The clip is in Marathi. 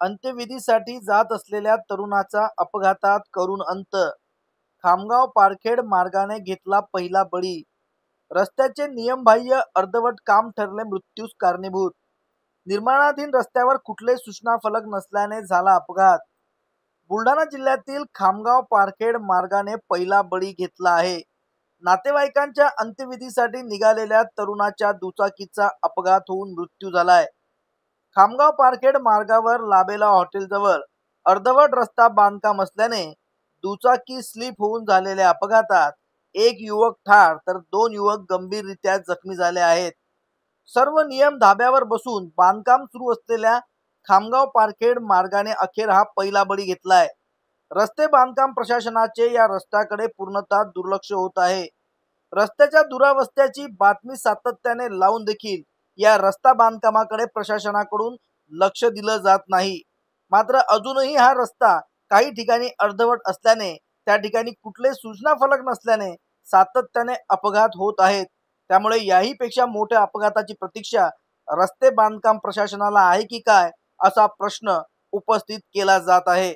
अंत्यविधीसाठी जात असलेल्या तरुणाचा अपघातात करुण अंत. खामगाव पारखेड मार्गाने घेतला पहिला बळी. रस्त्याचे नियमबाह्य अर्धवट काम ठरले मृत्यूस कारणीभूत. निर्माणाधीन रस्त्यावर कुठले सूचना फलक नसल्याने झाला अपघात. बुलढाणा जिल्ह्यातील खामगाव पारखेड मार्गाने पहिला बळी घेतला आहे. नातेवाईकांच्या अंत्यविधीसाठी निघालेल्या तरुणाच्या दुचाकीचा अपघात होऊन मृत्यू झालाय. खामगाव पारखेड मार्गावर लाबेला हॉटेलजवळ अर्धवट रस्ता बांधकाम असल्याने दुचाकी स्लिप होऊन झालेल्या अपघातात एक युवक ठार तर 2 युवक गंभीररीत्या जखमी झाले आहेत. सर्व नियम धाब्यावर बसून बांधकाम सुरू असलेल्या खामगाव पारखेड मार्गाने अखेर हा पहिला बळी घेतलाय. रस्ते बांधकाम प्रशासनाचे या रस्त्याकडे पूर्णतः दुर्लक्ष होत आहे. रस्त्याच्या दुरावस्थेची बातमी सातत्याने लावून देखील या रस्ता बांधकामाकडे प्रशासनाकडून लक्ष दिलं जात नाही. मात्र अजूनही हा रस्ता काही ठिकाणी अर्धवट असल्याने त्या ठिकाणी कुठले सूचना फलक नसल्याने सातत्याने अपघात होत आहेत. त्यामुळे याही पेक्षा मोठ्या अपघाताची प्रतीक्षा रस्ते बांधकाम प्रशासनाला आहे की काय असा प्रश्न उपस्थित केला जात आहे.